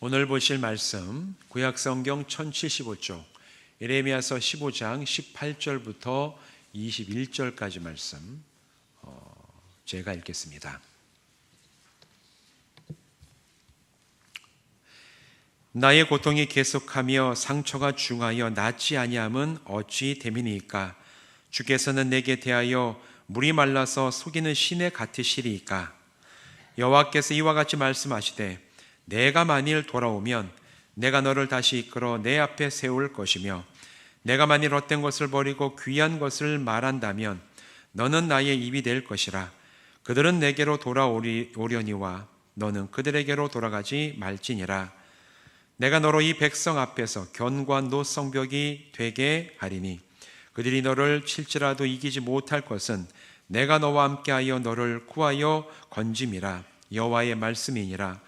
오늘 보실 말씀 구약성경 1075쪽 예레미야서 15장 18절부터 21절까지 말씀 제가 읽겠습니다. 나의 고통이 계속하며 상처가 중하여 낫지 아니함은 어찌 됨이니까? 주께서는 내게 대하여 물이 말라서 속이는 시내 같으시리이까? 여호와께서 이와 같이 말씀하시되 내가 만일 돌아오면 내가 너를 다시 이끌어 내 앞에 세울 것이며 내가 만일 헛된 것을 버리고 귀한 것을 말한다면 너는 나의 입이 될 것이라. 그들은 내게로 돌아오려니와 너는 그들에게로 돌아가지 말지니라. 내가 너로 이 백성 앞에서 견고한 성벽이 되게 하리니 그들이 너를 칠지라도 이기지 못할 것은 내가 너와 함께하여 너를 구하여 건짐이라. 여호와의 말씀이니라.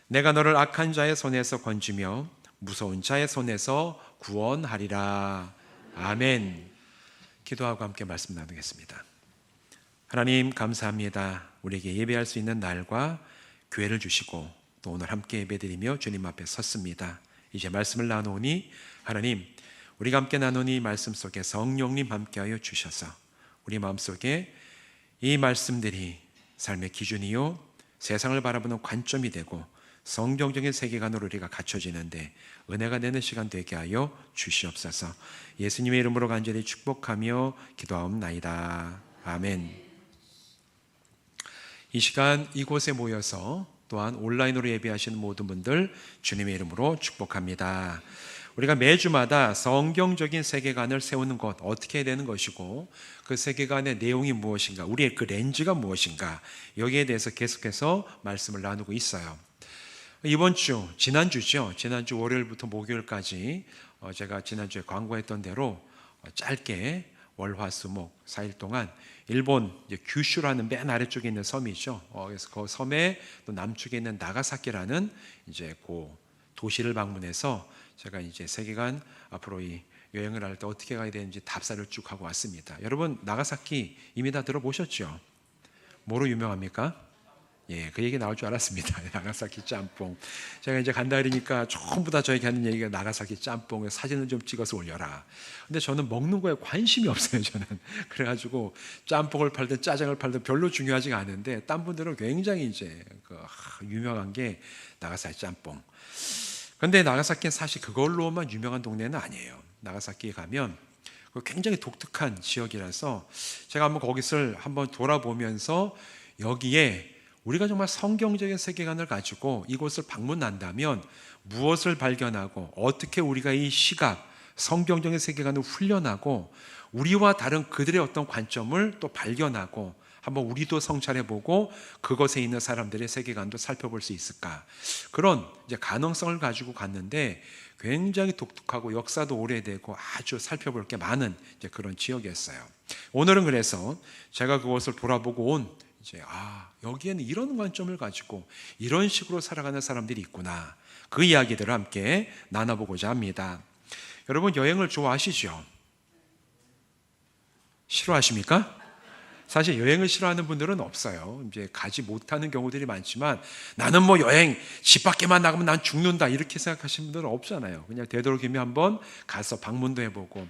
내가 너를 악한 자의 손에서 건지며 무서운 자의 손에서 구원하리라. 아멘. 기도하고 함께 말씀 나누겠습니다. 하나님 감사합니다. 우리에게 예배할 수 있는 날과 기회를 주시고 또 오늘 함께 예배드리며 주님 앞에 섰습니다. 이제 말씀을 나누니 하나님, 우리가 함께 나누니 말씀 속에 성령님 함께하여 주셔서 우리 마음속에 이 말씀들이 삶의 기준이요 세상을 바라보는 관점이 되고 성경적인 세계관으로 우리가 갖춰지는데 은혜가 되는 시간 되게 하여 주시옵소서. 예수님의 이름으로 간절히 축복하며 기도하옵나이다. 아멘. 이 시간 이곳에 모여서 또한 온라인으로 예배하시는 모든 분들 주님의 이름으로 축복합니다. 우리가 매주마다 성경적인 세계관을 세우는 것 어떻게 해야 되는 것이고 그 세계관의 내용이 무엇인가, 우리의 그 렌즈가 무엇인가, 여기에 대해서 계속해서 말씀을 나누고 있어요. 이번 주, 지난주 월요일부터 목요일까지 제가 지난주에 광고했던 대로 짧게 월화수목 4일 동안 일본 규슈라는 맨 아래쪽에 있는 섬이죠. 그래서 그 섬의 또 남쪽에 있는 나가사키라는 이제 그 도시를 방문해서 제가 이제 세계관 앞으로 이 여행을 할 때 어떻게 가야 되는지 답사를 쭉 하고 왔습니다. 여러분 나가사키 이미 다 들어보셨죠? 뭐로 유명합니까? 예, 그 얘기 나올 줄 알았습니다. 나가사키 짬뽕. 제가 이제 간다 그러니까 전부 다 저에게 하는 얘기가 나가사키 짬뽕에 사진을 좀 찍어서 올려라. 근데 저는 먹는 거에 관심이 없어요, 저는. 그래가지고 짬뽕을 팔든 짜장을 팔든 별로 중요하지가 않은데, 딴 분들은 굉장히 이제 유명한 게 나가사키 짬뽕. 근데 나가사키는 사실 그걸로만 유명한 동네는 아니에요. 나가사키에 가면 굉장히 독특한 지역이라서 제가 한번 거기를 한번 돌아보면서 여기에 우리가 정말 성경적인 세계관을 가지고 이곳을 방문한다면 무엇을 발견하고 어떻게 우리가 이 시각, 성경적인 세계관을 훈련하고 우리와 다른 그들의 어떤 관점을 또 발견하고 한번 우리도 성찰해보고 그것에 있는 사람들의 세계관도 살펴볼 수 있을까? 그런 이제 가능성을 가지고 갔는데 굉장히 독특하고 역사도 오래되고 아주 살펴볼 게 많은 이제 그런 지역이었어요. 오늘은 그래서 제가 그것을 돌아보고 온 이제 여기에는 이런 관점을 가지고 이런 식으로 살아가는 사람들이 있구나. 그 이야기들을 함께 나눠보고자 합니다. 여러분 여행을 좋아하시죠? 싫어하십니까? 사실 여행을 싫어하는 분들은 없어요. 이제 가지 못하는 경우들이 많지만 나는 뭐 여행 집 밖에만 나가면 난 죽는다 이렇게 생각하시는 분들은 없잖아요. 그냥 되도록이면 한번 가서 방문도 해보고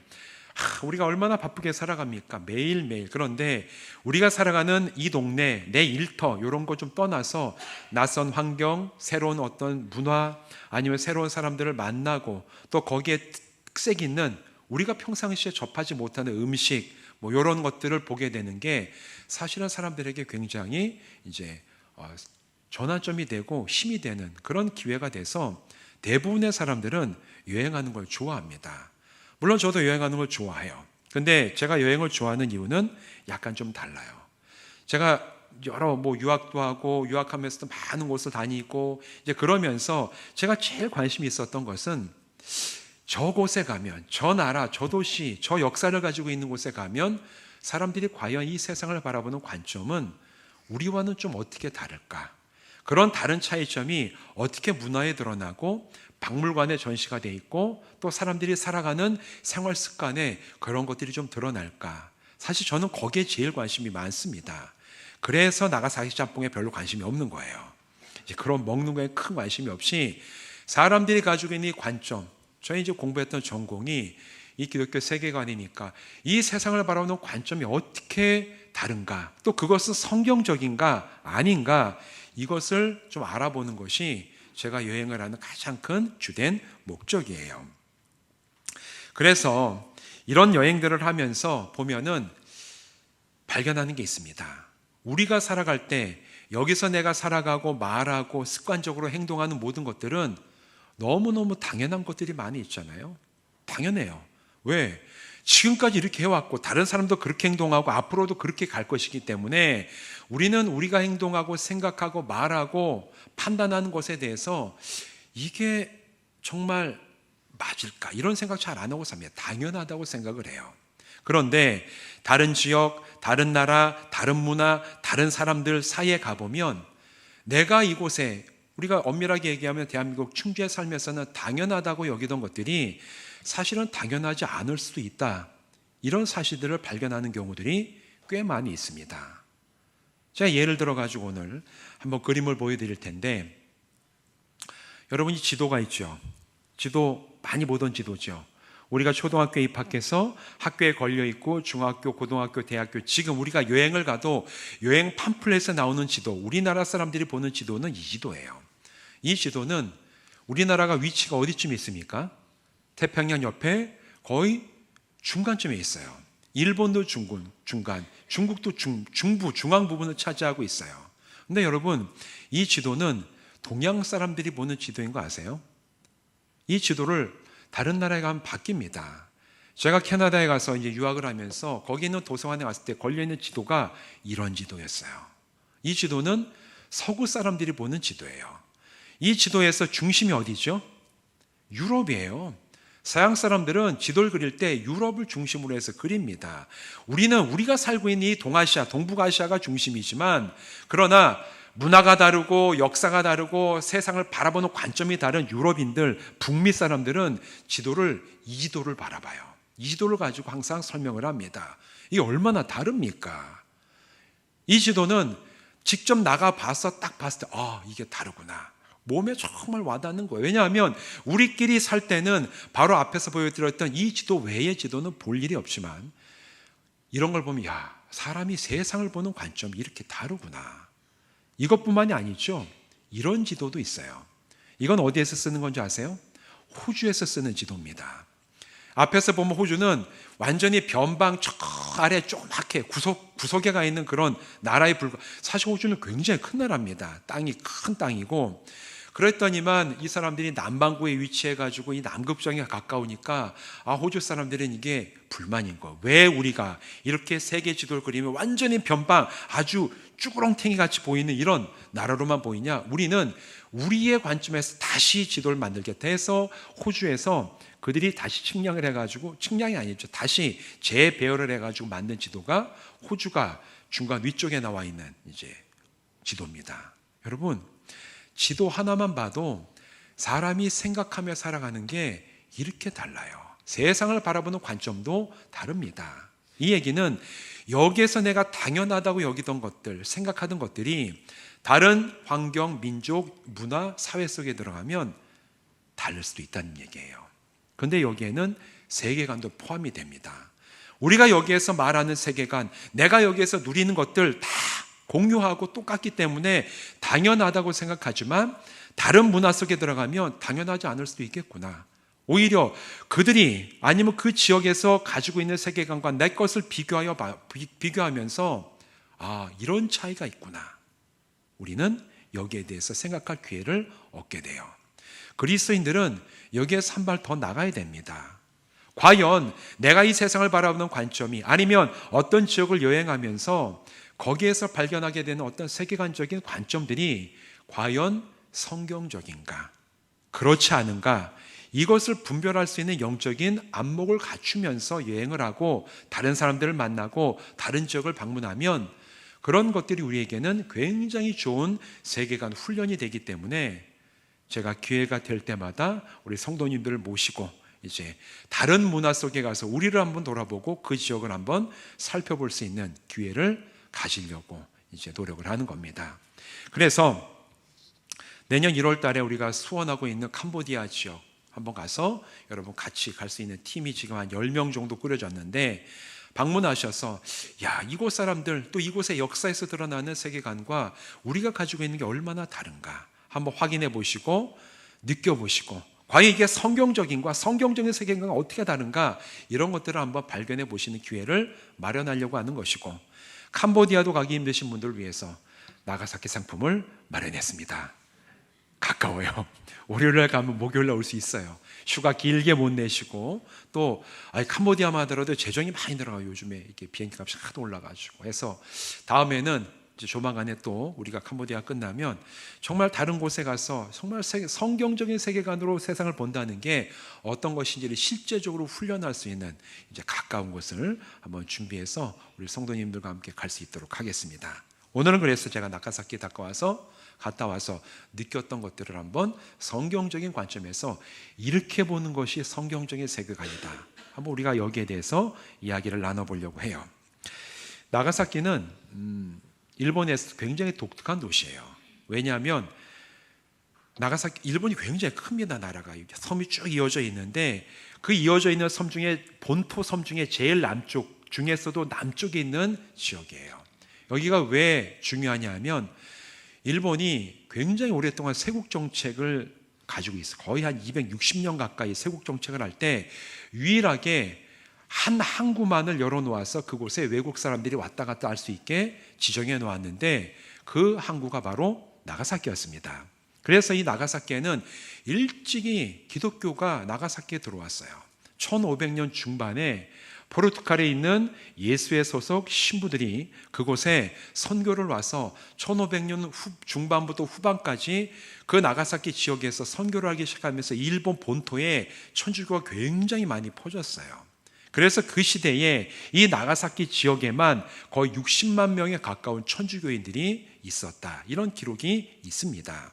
우리가 얼마나 바쁘게 살아갑니까? 매일매일. 그런데 우리가 살아가는 이 동네, 내 일터 이런 거 좀 떠나서 낯선 환경, 새로운 어떤 문화 아니면 새로운 사람들을 만나고 또 거기에 특색 있는 우리가 평상시에 접하지 못하는 음식 뭐 이런 것들을 보게 되는 게 사실은 사람들에게 굉장히 이제 전환점이 되고 힘이 되는 그런 기회가 돼서 대부분의 사람들은 여행하는 걸 좋아합니다. 물론 저도 여행하는 걸 좋아해요. 근데 제가 여행을 좋아하는 이유는 약간 좀 달라요. 제가 여러 유학도 하고 유학하면서도 많은 곳을 다니고 이제 그러면서 제가 제일 관심이 있었던 것은 저곳에 가면, 저 나라, 저 도시, 저 역사를 가지고 있는 곳에 가면 사람들이 과연 이 세상을 바라보는 관점은 우리와는 좀 어떻게 다를까? 그런 다른 차이점이 어떻게 문화에 드러나고 박물관에 전시가 돼 있고 또 사람들이 살아가는 생활 습관에 그런 것들이 좀 드러날까? 사실 저는 거기에 제일 관심이 많습니다. 그래서 나가사키 짬뽕에 별로 관심이 없는 거예요. 이제 그런 먹는 거에 큰 관심이 없이 사람들이 가지고 있는 이 관점, 저희 이제 공부했던 전공이 이 기독교 세계관이니까 이 세상을 바라보는 관점이 어떻게 다른가, 또 그것은 성경적인가 아닌가, 이것을 좀 알아보는 것이 제가 여행을 하는 가장 큰 주된 목적이에요. 그래서 이런 여행들을 하면서 보면은 발견하는 게 있습니다. 우리가 살아갈 때 여기서 내가 살아가고 말하고 습관적으로 행동하는 모든 것들은 너무너무 당연한 것들이 많이 있잖아요. 당연해요. 왜? 지금까지 이렇게 해왔고 다른 사람도 그렇게 행동하고 앞으로도 그렇게 갈 것이기 때문에 우리는 우리가 행동하고 생각하고 말하고 판단하는 것에 대해서 이게 정말 맞을까? 이런 생각 잘 안 하고 삽니다. 당연하다고 생각을 해요. 그런데 다른 지역, 다른 나라, 다른 문화, 다른 사람들 사이에 가보면 내가 이곳에, 우리가 엄밀하게 얘기하면 대한민국 충주에 살면서는 당연하다고 여기던 것들이 사실은 당연하지 않을 수도 있다. 이런 사실들을 발견하는 경우들이 꽤 많이 있습니다. 제가 예를 들어 가지고 오늘 한번 그림을 보여드릴 텐데, 여러분이 지도가 있죠. 지도 많이 보던 지도죠. 우리가 초등학교에 입학해서 학교에 걸려있고 중학교, 고등학교, 대학교, 지금 우리가 여행을 가도 여행 팜플렛에 나오는 지도, 우리나라 사람들이 보는 지도는 이 지도예요. 이 지도는 우리나라가 위치가 어디쯤에 있습니까? 태평양 옆에 거의 중간쯤에 있어요. 일본도 중간, 중국도 중부, 중앙 부분을 차지하고 있어요. 근데 여러분, 이 지도는 동양 사람들이 보는 지도인 거 아세요? 이 지도를 다른 나라에 가면 바뀝니다. 제가 캐나다에 가서 이제 유학을 하면서 거기 있는 도서관에 갔을 때 걸려있는 지도가 이런 지도였어요. 이 지도는 서구 사람들이 보는 지도예요. 이 지도에서 중심이 어디죠? 유럽이에요. 서양 사람들은 지도를 그릴 때 유럽을 중심으로 해서 그립니다. 우리는 우리가 살고 있는 이 동아시아, 동북아시아가 중심이지만, 그러나 문화가 다르고 역사가 다르고 세상을 바라보는 관점이 다른 유럽인들, 북미 사람들은 이 지도를 바라봐요. 이 지도를 가지고 항상 설명을 합니다. 이게 얼마나 다릅니까? 이 지도는 직접 나가봐서 딱 봤을 때 이게 다르구나. 몸에 정말 와닿는 거예요. 왜냐하면 우리끼리 살 때는 바로 앞에서 보여드렸던 이 지도 외의 지도는 볼 일이 없지만, 이런 걸 보면 사람이 세상을 보는 관점이 이렇게 다르구나. 이것뿐만이 아니죠. 이런 지도도 있어요. 이건 어디에서 쓰는 건지 아세요? 호주에서 쓰는 지도입니다. 앞에서 보면 호주는 완전히 변방 저 아래 조그맣게 구석에 가 있는 그런 나라에 불과, 사실 호주는 굉장히 큰 나라입니다. 땅이 큰 땅이고, 그랬더니만 이 사람들이 남반구에 위치해가지고 이 남극장에 가까우니까 호주 사람들은 이게 불만인 거예요. 왜 우리가 이렇게 세계 지도를 그리면 완전히 변방, 아주 쭈구렁탱이 같이 보이는 이런 나라로만 보이냐? 우리는 우리의 관점에서 다시 지도를 만들겠다 해서 호주에서 그들이 다시 측량을 해가지고, 측량이 아니죠, 다시 재배열을 해가지고 만든 지도가 호주가 중간 위쪽에 나와 있는 이제 지도입니다. 여러분, 지도 하나만 봐도 사람이 생각하며 살아가는 게 이렇게 달라요. 세상을 바라보는 관점도 다릅니다. 이 얘기는 여기에서 내가 당연하다고 여기던 것들, 생각하던 것들이 다른 환경, 민족, 문화, 사회 속에 들어가면 다를 수도 있다는 얘기예요. 그런데 여기에는 세계관도 포함이 됩니다. 우리가 여기에서 말하는 세계관, 내가 여기에서 누리는 것들 다 공유하고 똑같기 때문에 당연하다고 생각하지만, 다른 문화 속에 들어가면 당연하지 않을 수도 있겠구나. 오히려 그들이, 아니면 그 지역에서 가지고 있는 세계관과 내 것을 비교하면서 이런 차이가 있구나. 우리는 여기에 대해서 생각할 기회를 얻게 돼요. 그리스도인들은 여기에서 한 발 더 나가야 됩니다. 과연 내가 이 세상을 바라보는 관점이, 아니면 어떤 지역을 여행하면서 거기에서 발견하게 되는 어떤 세계관적인 관점들이 과연 성경적인가, 그렇지 않은가, 이것을 분별할 수 있는 영적인 안목을 갖추면서 여행을 하고 다른 사람들을 만나고 다른 지역을 방문하면 그런 것들이 우리에게는 굉장히 좋은 세계관 훈련이 되기 때문에, 제가 기회가 될 때마다 우리 성도님들을 모시고 이제 다른 문화 속에 가서 우리를 한번 돌아보고 그 지역을 한번 살펴볼 수 있는 기회를 가지려고 이제 노력을 하는 겁니다. 그래서 내년 1월 달에 우리가 수원하고 있는 캄보디아 지역 한번 가서 여러분 같이 갈 수 있는 팀이 지금 한 10명 정도 꾸려졌는데, 방문하셔서 야, 이곳 사람들 또 이곳의 역사에서 드러나는 세계관과 우리가 가지고 있는 게 얼마나 다른가 한번 확인해 보시고 느껴보시고, 과연 이게 성경적인과 성경적인 세계관과 어떻게 다른가, 이런 것들을 한번 발견해 보시는 기회를 마련하려고 하는 것이고, 캄보디아도 가기 힘드신 분들을 위해서 나가사키 상품을 마련했습니다. 가까워요. 월요일날 가면 목요일날 올 수 있어요. 휴가 길게 못 내시고, 또 캄보디아만 하더라도 재정이 많이 들어가요. 요즘에 이렇게 비행기 값이 하도 올라가지고 해서 다음에는 이제 조만간에 또 우리가 캄보디아 끝나면 정말 다른 곳에 가서 정말 성경적인 세계관으로 세상을 본다는 게 어떤 것인지를 실제적으로 훈련할 수 있는 이제 가까운 곳을 한번 준비해서 우리 성도님들과 함께 갈 수 있도록 하겠습니다. 오늘은 그래서 제가 나가사키 갔다 와서 느꼈던 것들을 한번 성경적인 관점에서 이렇게 보는 것이 성경적인 세계관이다, 한번 우리가 여기에 대해서 이야기를 나눠보려고 해요. 나가사키는 일본에서 굉장히 독특한 도시예요. 왜냐하면 나가사키, 일본이 굉장히 큽니다. 나라가 섬이 쭉 이어져 있는데, 그 이어져 있는 섬 중에 본토 섬 중에 제일 남쪽 중에서도 남쪽에 있는 지역이에요. 여기가 왜 중요하냐 하면, 일본이 굉장히 오랫동안 세국 정책을 가지고 있어요. 거의 한 260년 가까이 세국 정책을 할 때 유일하게 한 항구만을 열어놓아서 그곳에 외국 사람들이 왔다 갔다 할 수 있게 지정해 놓았는데, 그 항구가 바로 나가사키였습니다. 그래서 이 나가사키에는 일찍이 기독교가 나가사키에 들어왔어요. 1500년 중반에 포르투갈에 있는 예수회 소속 신부들이 그곳에 선교를 와서 1500년 중반부터 후반까지 그 나가사키 지역에서 선교를 하기 시작하면서 일본 본토에 천주교가 굉장히 많이 퍼졌어요. 그래서 그 시대에 이 나가사키 지역에만 거의 60만 명에 가까운 천주교인들이 있었다, 이런 기록이 있습니다.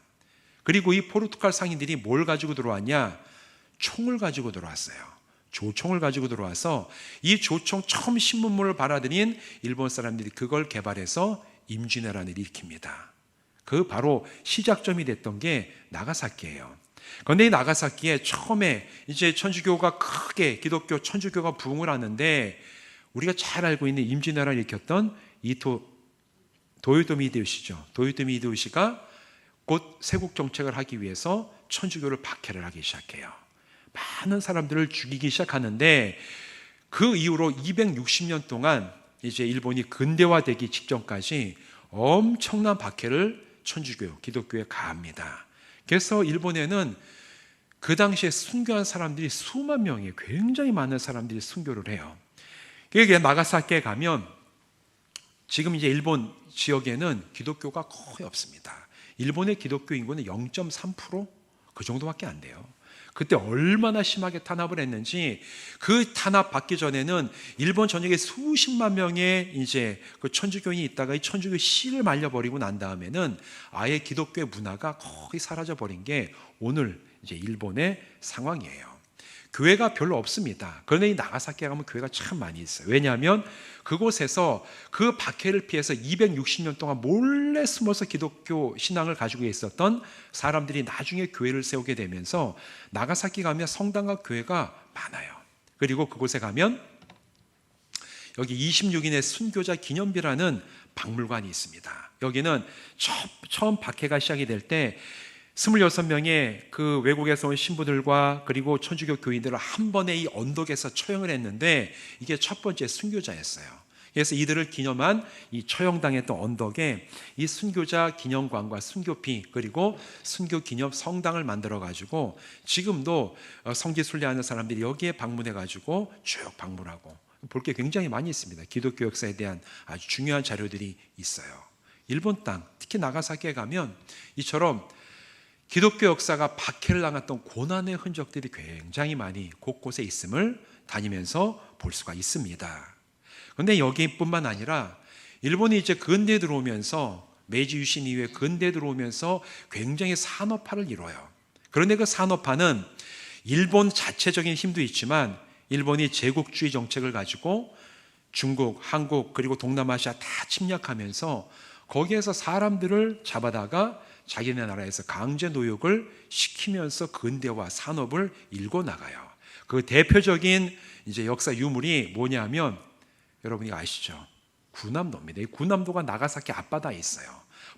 그리고 이 포르투갈 상인들이 뭘 가지고 들어왔냐? 총을 가지고 들어왔어요. 조총을 가지고 들어와서 이 조총 처음 신문물을 받아들인 일본 사람들이 그걸 개발해서 임진왜란을 일으킵니다. 그 바로 시작점이 됐던 게 나가사키예요. 그런데 이 나가사키에 처음에 이제 천주교가 크게, 기독교 천주교가 부흥을 하는데, 우리가 잘 알고 있는 임진왜란을 일으켰던 도요토미 히데요시죠. 도요토미 히데요시가 곧 세국 정책을 하기 위해서 천주교를 박해를 하기 시작해요. 많은 사람들을 죽이기 시작하는데, 그 이후로 260년 동안 이제 일본이 근대화되기 직전까지 엄청난 박해를 천주교, 기독교에 가합니다. 그래서 일본에는 그 당시에 순교한 사람들이 수만 명이에요. 굉장히 많은 사람들이 순교를 해요. 그게 나가사키에 가면 지금 이제 일본 지역에는 기독교가 거의 없습니다. 일본의 기독교 인구는 0.3%? 그 정도밖에 안 돼요. 그때 얼마나 심하게 탄압을 했는지, 그 탄압 받기 전에는 일본 전역에 수십만 명의 이제 그 천주교인이 있다가 이 천주교 씨를 말려버리고 난 다음에는 아예 기독교의 문화가 거의 사라져 버린 게 오늘 이제 일본의 상황이에요. 교회가 별로 없습니다. 그런데 이 나가사키에 가면 교회가 참 많이 있어요. 왜냐하면 그곳에서 그 박해를 피해서 260년 동안 몰래 숨어서 기독교 신앙을 가지고 있었던 사람들이 나중에 교회를 세우게 되면서 나가사키 가면 성당과 교회가 많아요. 그리고 그곳에 가면 여기 26인의 순교자 기념비라는 박물관이 있습니다. 여기는 처음 박해가 시작이 될 때 26명의 그 외국에서 온 신부들과 그리고 천주교 교인들을 한 번에 이 언덕에서 처형을 했는데, 이게 첫 번째 순교자였어요. 그래서 이들을 기념한 이 처형당했던 언덕에 이 순교자 기념관과 순교피 그리고 순교 기념 성당을 만들어 가지고 지금도 성지 순례하는 사람들이 여기에 방문해 가지고 쭉 방문하고 볼 게 굉장히 많이 있습니다. 기독교 역사에 대한 아주 중요한 자료들이 있어요. 일본 땅, 특히 나가사키에 가면 이처럼 기독교 역사가 박해를 당했던 고난의 흔적들이 굉장히 많이 곳곳에 있음을 다니면서 볼 수가 있습니다. 그런데 여기뿐만 아니라 일본이 이제 근대에 들어오면서, 메이지 유신 이후에 근대에 들어오면서 굉장히 산업화를 이뤄요. 그런데 그 산업화는 일본 자체적인 힘도 있지만 일본이 제국주의 정책을 가지고 중국, 한국 그리고 동남아시아 다 침략하면서 거기에서 사람들을 잡아다가 자기네 나라에서 강제 노역을 시키면서 근대화 산업을 일궈 나가요. 그 대표적인 이제 역사 유물이 뭐냐면 여러분이 아시죠? 군함도입니다. 이 군함도가 나가사키 앞바다에 있어요.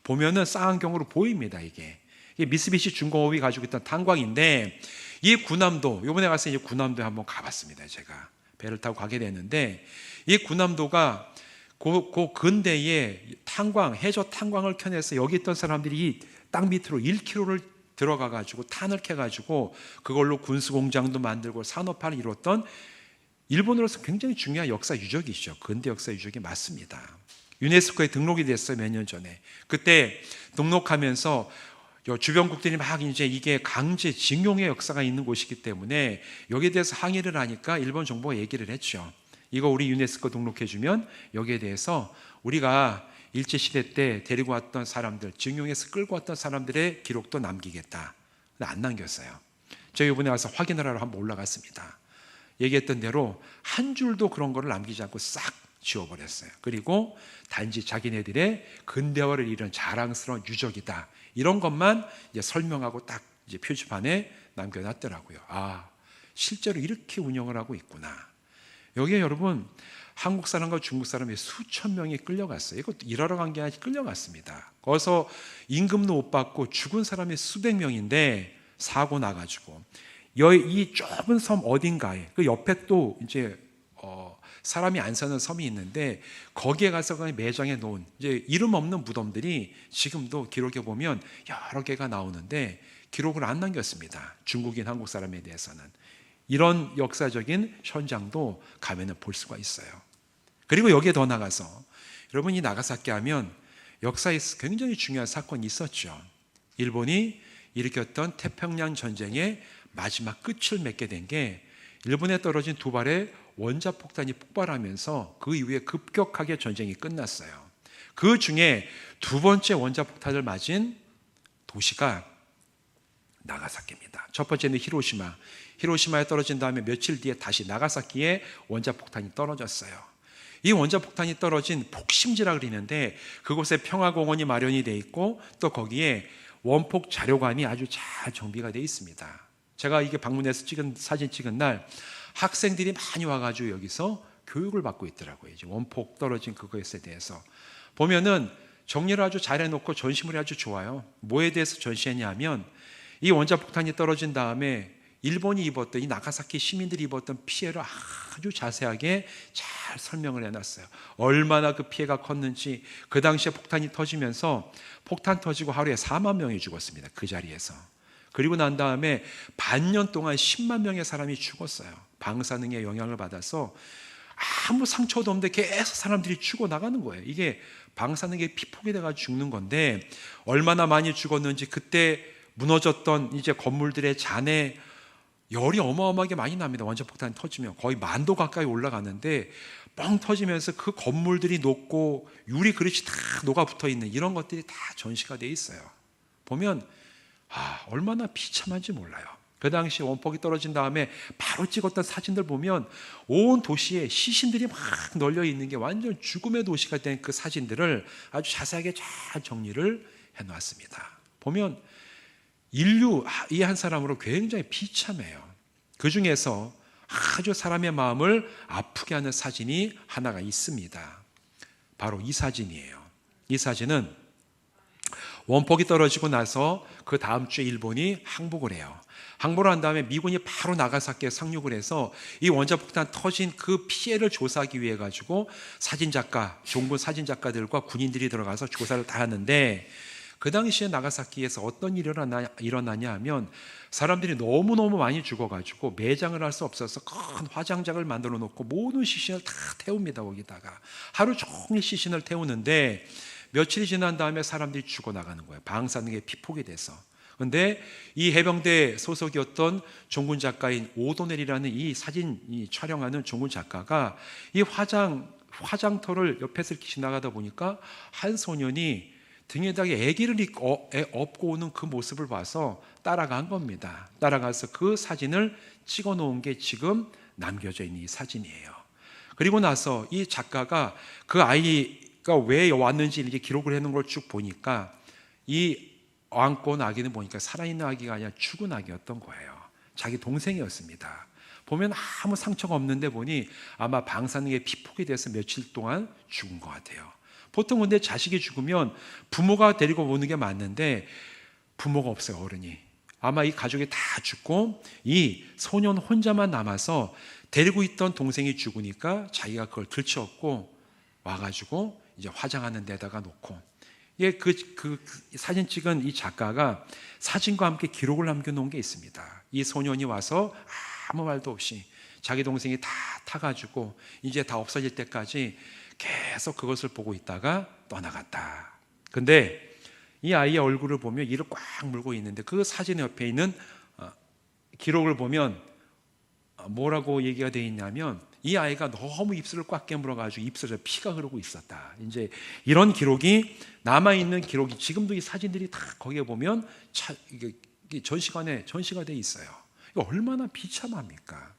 보면은 쌍안경으로 보입니다. 이게 미쓰비시 중공업이 가지고 있던 탄광인데 이 군함도 이번에 가서 이제 군함도에 한번 가봤습니다. 제가 배를 타고 가게 됐는데 이 군함도가 그 근대에 탄광, 해저 탄광을 켜내서 여기 있던 사람들이 이 땅 밑으로 1km를 들어가 가지고 탄을 캐 가지고 그걸로 군수 공장도 만들고 산업화를 이뤘던 일본으로서 굉장히 중요한 역사 유적이죠. 근대 역사 유적이 맞습니다. 유네스코에 등록이 됐어요. 몇 년 전에. 그때 등록하면서 주변국들이 막 이제 이게 강제 징용의 역사가 있는 곳이기 때문에 여기에 대해서 항의를 하니까 일본 정부가 얘기를 했죠. 이거 우리 유네스코 등록해주면 여기에 대해서 우리가 일제시대 때 데리고 왔던 사람들, 징용해서 끌고 왔던 사람들의 기록도 남기겠다. 근데 안 남겼어요. 제가 이번에 와서 확인을 하러 한번 올라갔습니다. 얘기했던 대로 한 줄도 그런 거를 남기지 않고 싹 지워버렸어요. 그리고 단지 자기네들의 근대화를 이룬 자랑스러운 유적이다. 이런 것만 이제 설명하고 딱 이제 표지판에 남겨놨더라고요. 아, 실제로 이렇게 운영을 하고 있구나. 여기에 여러분 한국 사람과 중국 사람이 수천 명이 끌려갔어요. 이것도 일하러 간 게 아니라 끌려갔습니다. 거기서 임금도 못 받고 죽은 사람이 수백 명인데 사고 나가지고 이 좁은 섬 어딘가에 그 옆에 또 이제 사람이 안 사는 섬이 있는데 거기에 가서 매장해 놓은 이제 이름 없는 무덤들이 지금도 기록에 보면 여러 개가 나오는데 기록을 안 남겼습니다. 중국인 한국 사람에 대해서는. 이런 역사적인 현장도 가면은 볼 수가 있어요. 그리고 여기에 더 나가서 여러분이 나가사키 하면 역사에서 굉장히 중요한 사건이 있었죠. 일본이 일으켰던 태평양 전쟁의 마지막 끝을 맺게 된 게 일본에 떨어진 두 발의 원자폭탄이 폭발하면서 그 이후에 급격하게 전쟁이 끝났어요. 그 중에 두 번째 원자폭탄을 맞은 도시가 나가사키입니다. 첫 번째는 히로시마. 히로시마에 떨어진 다음에 며칠 뒤에 다시 나가사키에 원자폭탄이 떨어졌어요. 이 원자폭탄이 떨어진 폭심지라 그러는데 그곳에 평화공원이 마련이 되어 있고 또 거기에 원폭 자료관이 아주 잘 정비가 되어 있습니다. 제가 이게 방문해서 사진 찍은 날 학생들이 많이 와가지고 여기서 교육을 받고 있더라고요. 이제 원폭 떨어진 그것에 대해서 보면은 정리를 아주 잘 해놓고 전시물이 아주 좋아요. 뭐에 대해서 전시했냐면 이 원자폭탄이 떨어진 다음에 일본이 입었던 이 나가사키 시민들이 입었던 피해를 아주 자세하게 잘 설명을 해놨어요. 얼마나 그 피해가 컸는지. 그 당시에 폭탄이 터지면서 폭탄 터지고 하루에 4만 명이 죽었습니다. 그 자리에서. 그리고 난 다음에 반년 동안 10만 명의 사람이 죽었어요. 방사능의 영향을 받아서 아무 상처도 없는데 계속 사람들이 죽어나가는 거예요. 이게 방사능에 피폭이 돼가지고 죽는 건데 얼마나 많이 죽었는지 그때 무너졌던 이제 건물들의 잔해 열이 어마어마하게 많이 납니다. 원자폭탄이 터지면 거의 10,000도 가까이 올라가는데 뻥 터지면서 그 건물들이 녹고 유리 그릇이 다 녹아 붙어 있는 이런 것들이 다 전시가 돼 있어요. 보면 얼마나 비참한지 몰라요. 그 당시 원폭이 떨어진 다음에 바로 찍었던 사진들 보면 온 도시에 시신들이 막 널려 있는 게 완전 죽음의 도시가 된 그 사진들을 아주 자세하게 잘 정리를 해놨습니다. 보면 인류 이 한 사람으로 굉장히 비참해요. 그 중에서 아주 사람의 마음을 아프게 하는 사진이 하나가 있습니다. 바로 이 사진이에요. 이 사진은 원폭이 떨어지고 나서 그 다음 주에 일본이 항복을 해요. 항복을 한 다음에 미군이 바로 나가사키에 상륙을 해서 이 원자폭탄 터진 그 피해를 조사하기 위해 가지고 사진작가, 종군 사진작가들과 군인들이 들어가서 조사를 다 하는데 그 당시에 나가사키에서 어떤 일이 일어나냐 하면 사람들이 너무너무 많이 죽어가지고 매장을 할 수 없어서 큰 화장장을 만들어 놓고 모든 시신을 다 태웁니다. 거기다가 하루 종일 시신을 태우는데 며칠이 지난 다음에 사람들이 죽어나가는 거예요. 방사능에 피폭이 돼서. 그런데 이 해병대 소속이었던 종군 작가인 오도넬이라는 이 사진 촬영하는 종군 작가가 이 화장터를 옆에서 이렇게 지나가다 보니까 한 소년이 등에다가 아기를 업고 오는 그 모습을 봐서 따라간 겁니다. 따라가서 그 사진을 찍어 놓은 게 지금 남겨져 있는 이 사진이에요. 그리고 나서 이 작가가 그 아이가 왜 왔는지 이렇게 기록을 해놓은 걸 쭉 보니까 이 안고 온 아기는 보니까 살아있는 아기가 아니라 죽은 아기였던 거예요. 자기 동생이었습니다. 보면 아무 상처가 없는데 보니 아마 방사능에 피폭이 돼서 며칠 동안 죽은 것 같아요. 보통 근데 자식이 죽으면 부모가 데리고 오는 게 맞는데 부모가 없어요, 어른이. 아마 이 가족이 다 죽고 이 소년 혼자만 남아서 데리고 있던 동생이 죽으니까 자기가 그걸 들치었고 와가지고 이제 화장하는 데다가 놓고, 그 사진 찍은 이 작가가 사진과 함께 기록을 남겨놓은 게 있습니다. 이 소년이 와서 아무 말도 없이 자기 동생이 다 타가지고 이제 다 없어질 때까지 계속 그것을 보고 있다가 떠나갔다. 근데 이 아이의 얼굴을 보면 이를 꽉 물고 있는데 그 사진 옆에 있는 기록을 보면 뭐라고 얘기가 되어 있냐면 이 아이가 너무 입술을 꽉 깨물어가지고 입술에 피가 흐르고 있었다. 이제 이런 기록이 남아있는 기록이 지금도 이 사진들이 다 거기에 보면 이게 전시가 돼 있어요. 이거 얼마나 비참합니까?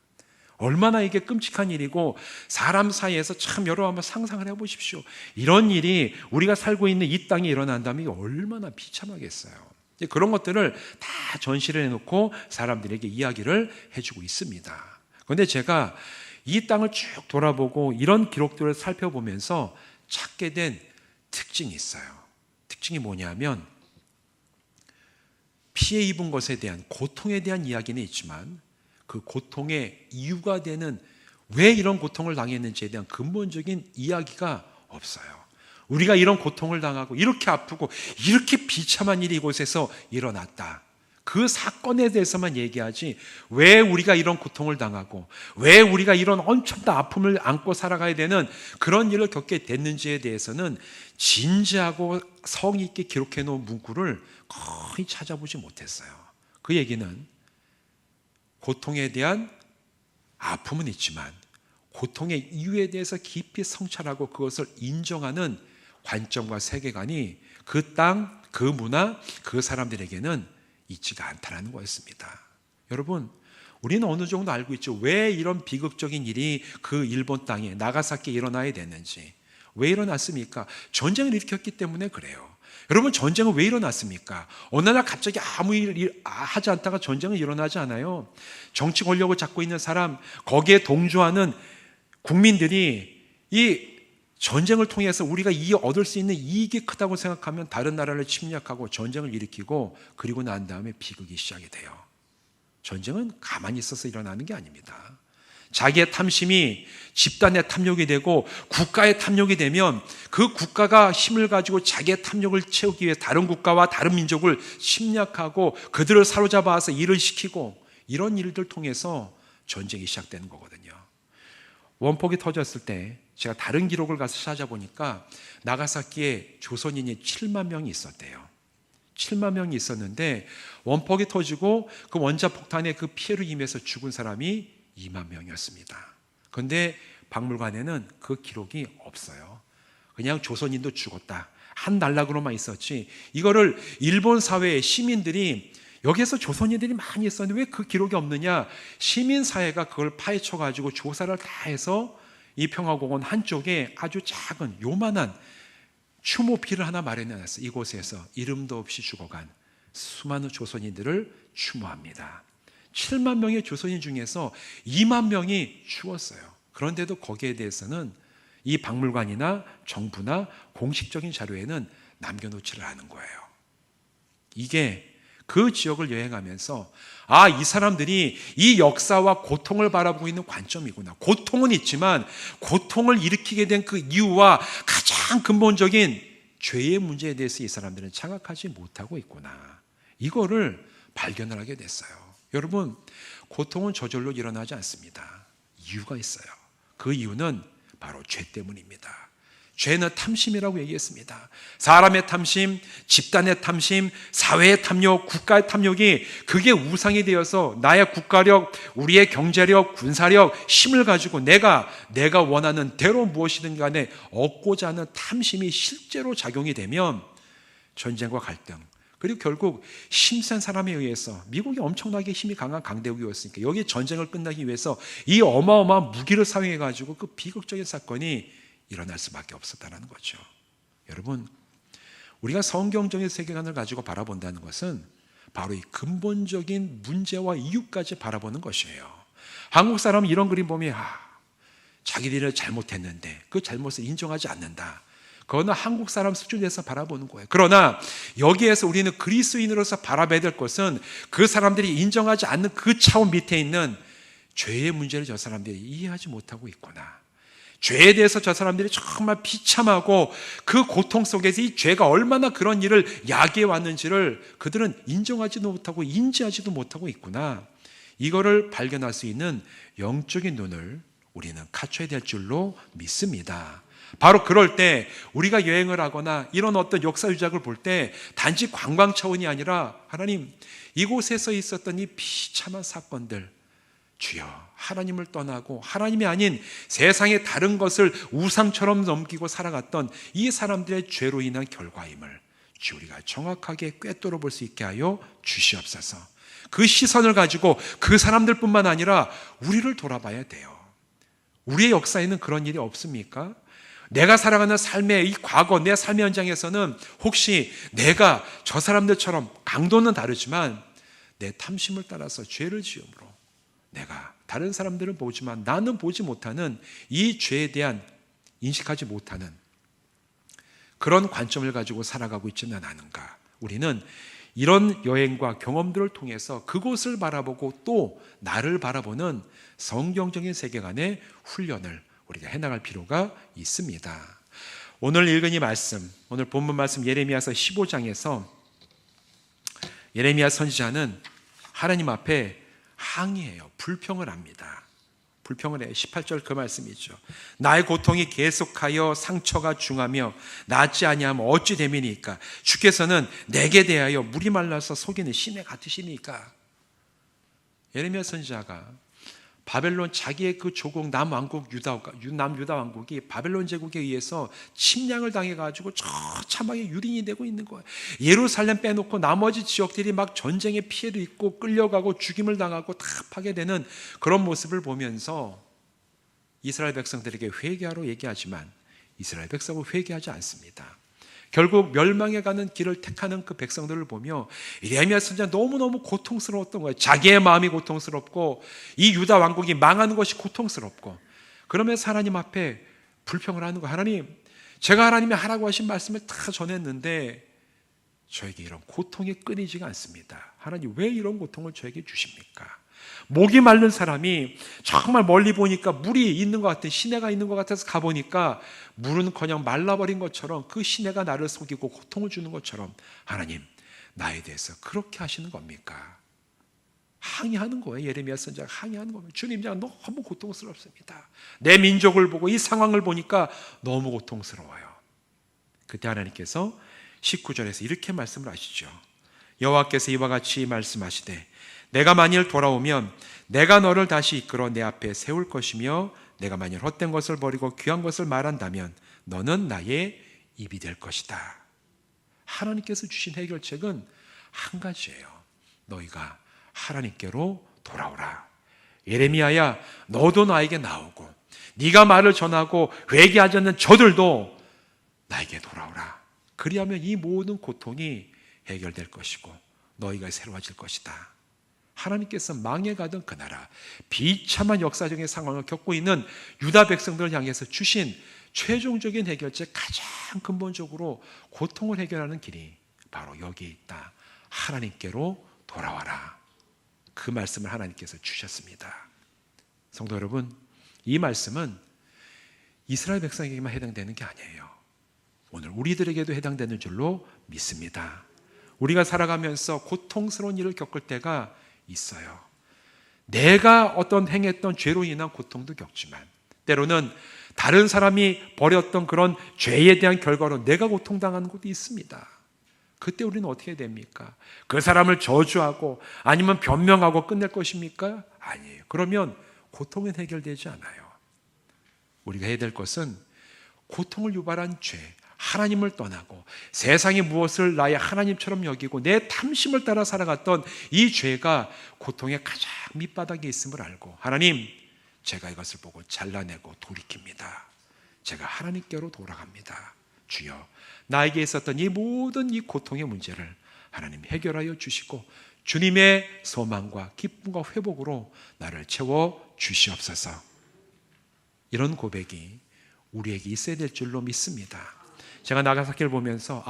얼마나 이게 끔찍한 일이고 사람 사이에서 참 여러분 한번 상상을 해보십시오. 이런 일이 우리가 살고 있는 이 땅에 일어난다면 이게 얼마나 비참하겠어요. 그런 것들을 다 전시를 해놓고 사람들에게 이야기를 해주고 있습니다. 그런데 제가 이 땅을 쭉 돌아보고 이런 기록들을 살펴보면서 찾게 된 특징이 있어요. 특징이 뭐냐면 피해 입은 것에 대한 고통에 대한 이야기는 있지만 그 고통의 이유가 되는 왜 이런 고통을 당했는지에 대한 근본적인 이야기가 없어요. 우리가 이런 고통을 당하고 이렇게 아프고 이렇게 비참한 일이 이곳에서 일어났다, 그 사건에 대해서만 얘기하지 왜 우리가 이런 고통을 당하고 왜 우리가 이런 엄청난 아픔을 안고 살아가야 되는 그런 일을 겪게 됐는지에 대해서는 진지하고 성의 있게 기록해 놓은 문구를 거의 찾아보지 못했어요. 그 얘기는 고통에 대한 아픔은 있지만 고통의 이유에 대해서 깊이 성찰하고 그것을 인정하는 관점과 세계관이 그 땅, 그 문화, 그 사람들에게는 있지가 않다는 거였습니다. 여러분, 우리는 어느 정도 알고 있죠. 왜 이런 비극적인 일이 그 일본 땅에 나가사키에 일어나야 됐는지. 왜 일어났습니까? 전쟁을 일으켰기 때문에 그래요. 여러분, 전쟁은 왜 일어났습니까? 어느 날 갑자기 아무 일 하지 않다가 전쟁은 일어나지 않아요. 정치 권력을 잡고 있는 사람, 거기에 동조하는 국민들이 이 전쟁을 통해서 우리가 얻을 수 있는 이익이 크다고 생각하면 다른 나라를 침략하고 전쟁을 일으키고 그리고 난 다음에 비극이 시작이 돼요. 전쟁은 가만히 있어서 일어나는 게 아닙니다. 자기의 탐심이 집단의 탐욕이 되고 국가의 탐욕이 되면 그 국가가 힘을 가지고 자기의 탐욕을 채우기 위해 다른 국가와 다른 민족을 침략하고 그들을 사로잡아서 일을 시키고 이런 일들 통해서 전쟁이 시작되는 거거든요. 원폭이 터졌을 때 제가 다른 기록을 가서 찾아보니까 나가사키에 조선인이 7만 명이 있었대요. 7만 명이 있었는데 원폭이 터지고 그 원자폭탄의 그 피해를 입에서 죽은 사람이 2만 명이었습니다. 그런데 박물관에는 그 기록이 없어요. 그냥 조선인도 죽었다, 한 단락으로만 있었지 이거를 일본 사회의 시민들이 여기에서 조선인들이 많이 있었는데 왜 그 기록이 없느냐, 시민사회가 그걸 파헤쳐가지고 조사를 다 해서 이 평화공원 한쪽에 아주 작은 요만한 추모필을 하나 마련해놨어요. 이곳에서 이름도 없이 죽어간 수많은 조선인들을 추모합니다. 7만 명의 조선인 중에서 2만 명이 죽었어요. 그런데도 거기에 대해서는 이 박물관이나 정부나 공식적인 자료에는 남겨놓지를 않은 거예요. 이게 그 지역을 여행하면서 이 사람들이 이 역사와 고통을 바라보고 있는 관점이구나. 고통은 있지만 고통을 일으키게 된 그 이유와 가장 근본적인 죄의 문제에 대해서 이 사람들은 생각하지 못하고 있구나. 이거를 발견을 하게 됐어요. 여러분, 고통은 저절로 일어나지 않습니다. 이유가 있어요. 그 이유는 바로 죄 때문입니다. 죄는 탐심이라고 얘기했습니다. 사람의 탐심, 집단의 탐심, 사회의 탐욕, 국가의 탐욕이 그게 우상이 되어서 나의 국가력, 우리의 경제력, 군사력, 힘을 가지고 내가 원하는 대로 무엇이든 간에 얻고자 하는 탐심이 실제로 작용이 되면 전쟁과 갈등, 그리고 결국 힘센 사람에 의해서, 미국이 엄청나게 힘이 강한 강대국이었으니까 여기 전쟁을 끝나기 위해서 이 어마어마한 무기를 사용해 가지고 그 비극적인 사건이 일어날 수밖에 없었다는 거죠. 여러분, 우리가 성경적인 세계관을 가지고 바라본다는 것은 바로 이 근본적인 문제와 이유까지 바라보는 것이에요. 한국 사람은 이런 그림 보면 자기들이 잘못했는데 그 잘못을 인정하지 않는다. 그거는 한국 사람 수준에서 바라보는 거예요. 그러나 여기에서 우리는 그리스도인으로서 바라봐야 될 것은 그 사람들이 인정하지 않는 그 차원 밑에 있는 죄의 문제를 저 사람들이 이해하지 못하고 있구나. 죄에 대해서 저 사람들이 정말 비참하고 그 고통 속에서 이 죄가 얼마나 그런 일을 야기해 왔는지를 그들은 인정하지도 못하고 인지하지도 못하고 있구나. 이거를 발견할 수 있는 영적인 눈을 우리는 갖춰야 될 줄로 믿습니다. 바로 그럴 때 우리가 여행을 하거나 이런 어떤 역사 유적을 볼 때 단지 관광 차원이 아니라 하나님, 이곳에서 있었던 이 비참한 사건들, 주여, 하나님을 떠나고 하나님이 아닌 세상의 다른 것을 우상처럼 넘기고 살아갔던 이 사람들의 죄로 인한 결과임을 주 우리가 정확하게 꿰뚫어 볼 수 있게 하여 주시옵소서. 그 시선을 가지고 그 사람들뿐만 아니라 우리를 돌아봐야 돼요. 우리의 역사에는 그런 일이 없습니까? 내가 살아가는 삶의 이 과거, 내 삶의 현장에서는 혹시 내가 저 사람들처럼 강도는 다르지만 내 탐심을 따라서 죄를 지음으로 내가 다른 사람들은 보지만 나는 보지 못하는 이 죄에 대한 인식하지 못하는 그런 관점을 가지고 살아가고 있지는 않은가. 우리는 이런 여행과 경험들을 통해서 그곳을 바라보고 또 나를 바라보는 성경적인 세계관의 훈련을 우리가 해나갈 필요가 있습니다. 오늘 읽은 이 말씀, 오늘 본문 말씀 예레미야서 15장에서 예레미야 선지자는 하나님 앞에 항의해요. 불평을 합니다. 불평을 해요. 18절 그 말씀이죠. 나의 고통이 계속하여 상처가 중하며 낫지 아니하면 어찌 됨이니까. 주께서는 내게 대하여 물이 말라서 속이는 시내 같으시니까. 예레미야 선지자가 바벨론 자기의 그 조국 남유다 왕국이 바벨론 제국에 의해서 침략을 당해가지고 처참하게 유린이 되고 있는 거예요. 예루살렘 빼놓고 나머지 지역들이 막 전쟁의 피해도 있고 끌려가고 죽임을 당하고 다 파괴되는 그런 모습을 보면서 이스라엘 백성들에게 회개하러 얘기하지만 이스라엘 백성은 회개하지 않습니다. 결국 멸망해 가는 길을 택하는 그 백성들을 보며 예레미야 선지자 너무너무 고통스러웠던 거예요. 자기의 마음이 고통스럽고 이 유다 왕국이 망하는 것이 고통스럽고, 그러면서 하나님 앞에 불평을 하는 거예요. 하나님, 제가 하나님이 하라고 하신 말씀을 다 전했는데 저에게 이런 고통이 끊이지가 않습니다. 하나님, 왜 이런 고통을 저에게 주십니까? 목이 마른 사람이 정말 멀리 보니까 물이 있는 것 같은 시내가 있는 것 같아서 가보니까 물은커녕 말라버린 것처럼 그 시내가 나를 속이고 고통을 주는 것처럼 하나님, 나에 대해서 그렇게 하시는 겁니까? 항의하는 거예요. 예레미야 선지자가 항의하는 겁니다. 주님, 제가 너무 고통스럽습니다. 내 민족을 보고 이 상황을 보니까 너무 고통스러워요. 그때 하나님께서 19절에서 이렇게 말씀을 하시죠. 여호와께서 이와 같이 말씀하시되 내가 만일 돌아오면 내가 너를 다시 이끌어 내 앞에 세울 것이며 내가 만일 헛된 것을 버리고 귀한 것을 말한다면 너는 나의 입이 될 것이다. 하나님께서 주신 해결책은 한 가지예요. 너희가 하나님께로 돌아오라. 예레미야야, 너도 나에게 나오고 네가 말을 전하고 회개하지 않는 저들도 나에게 돌아오라. 그리하면 이 모든 고통이 해결될 것이고 너희가 새로워질 것이다. 하나님께서 망해가던 그 나라, 비참한 역사적인 상황을 겪고 있는 유다 백성들을 향해서 주신 최종적인 해결책, 가장 근본적으로 고통을 해결하는 길이 바로 여기에 있다. 하나님께로 돌아와라. 그 말씀을 하나님께서 주셨습니다. 성도 여러분, 이 말씀은 이스라엘 백성에게만 해당되는 게 아니에요. 오늘 우리들에게도 해당되는 줄로 믿습니다. 우리가 살아가면서 고통스러운 일을 겪을 때가 있어요. 내가 어떤 행했던 죄로 인한 고통도 겪지만 때로는 다른 사람이 벌였던 그런 죄에 대한 결과로 내가 고통당하는 것도 있습니다. 그때 우리는 어떻게 됩니까? 그 사람을 저주하고 아니면 변명하고 끝낼 것입니까? 아니에요. 그러면 고통은 해결되지 않아요. 우리가 해야 될 것은 고통을 유발한 죄, 하나님을 떠나고 세상이 무엇을 나의 하나님처럼 여기고 내 탐심을 따라 살아갔던 이 죄가 고통의 가장 밑바닥에 있음을 알고, 하나님, 제가 이것을 보고 잘라내고 돌이킵니다. 제가 하나님께로 돌아갑니다. 주여, 나에게 있었던 이 모든 이 고통의 문제를 하나님 해결하여 주시고 주님의 소망과 기쁨과 회복으로 나를 채워 주시옵소서. 이런 고백이 우리에게 있어야 될 줄로 믿습니다. 제가 나가사키를 보면서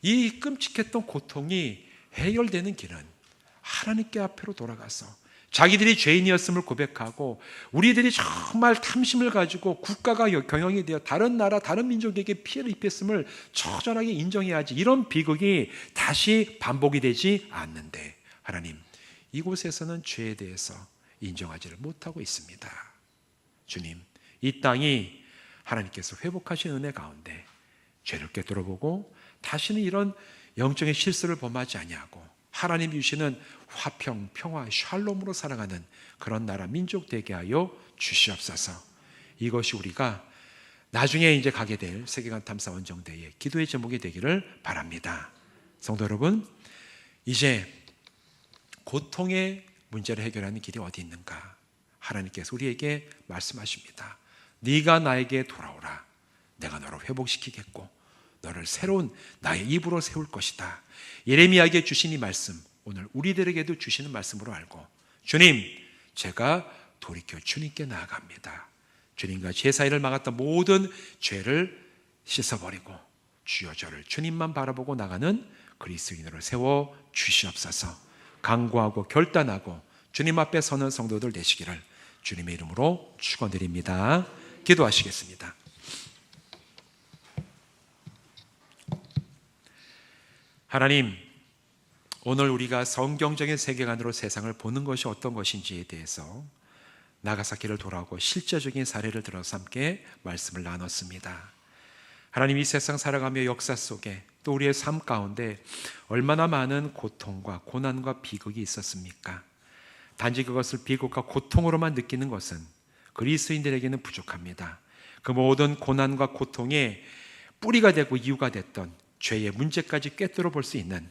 이 끔찍했던 고통이 해결되는 길은 하나님께 앞으로 돌아가서 자기들이 죄인이었음을 고백하고 우리들이 정말 탐심을 가지고 국가가 경영이 되어 다른 나라 다른 민족에게 피해를 입혔음을 처절하게 인정해야지, 이런 비극이 다시 반복이 되지 않는데 하나님, 이곳에서는 죄에 대해서 인정하지를 못하고 있습니다. 주님, 이 땅이 하나님께서 회복하신 은혜 가운데 죄를 꿰뚫어보고 다시는 이런 영적인 실수를 범하지 아니하고 하나님이 주시는 화평, 평화, 샬롬으로 살아가는 그런 나라 민족 되게 하여 주시옵소서. 이것이 우리가 나중에 이제 가게 될 세계관 탐사 원정대의 기도의 제목이 되기를 바랍니다. 성도 여러분, 이제 고통의 문제를 해결하는 길이 어디 있는가? 하나님께서 우리에게 말씀하십니다. 네가 나에게 돌아오라. 내가 너를 회복시키겠고 너를 새로운 나의 입으로 세울 것이다. 예레미야에게 주신 이 말씀, 오늘 우리들에게도 주시는 말씀으로 알고, 주님, 제가 돌이켜 주님께 나아갑니다. 주님과 제 사이를 막았던 모든 죄를 씻어버리고 주여 저를 주님만 바라보고 나가는 그리스도인으로 세워 주시옵소서. 강구하고 결단하고 주님 앞에 서는 성도들 되시기를 주님의 이름으로 축원드립니다. 기도하시겠습니다. 하나님, 오늘 우리가 성경적인 세계관으로 세상을 보는 것이 어떤 것인지에 대해서 나가사키를 돌아오고 실제적인 사례를 들어서 함께 말씀을 나눴습니다. 하나님, 이 세상 살아가며 역사 속에 또 우리의 삶 가운데 얼마나 많은 고통과 고난과 비극이 있었습니까? 단지 그것을 비극과 고통으로만 느끼는 것은 그리스도인들에게는 부족합니다. 그 모든 고난과 고통의 뿌리가 되고 이유가 됐던 죄의 문제까지 꿰뚫어 볼 수 있는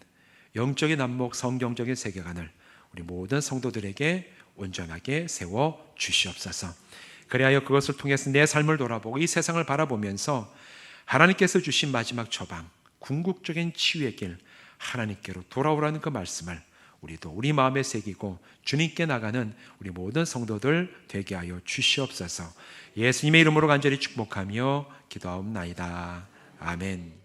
영적인 안목, 성경적인 세계관을 우리 모든 성도들에게 온전하게 세워 주시옵소서. 그리하여 그것을 통해서 내 삶을 돌아보고 이 세상을 바라보면서 하나님께서 주신 마지막 처방, 궁극적인 치유의 길, 하나님께로 돌아오라는 그 말씀을 우리도 우리 마음에 새기고 주님께 나가는 우리 모든 성도들 되게 하여 주시옵소서. 예수님의 이름으로 간절히 축복하며 기도하옵나이다. 아멘.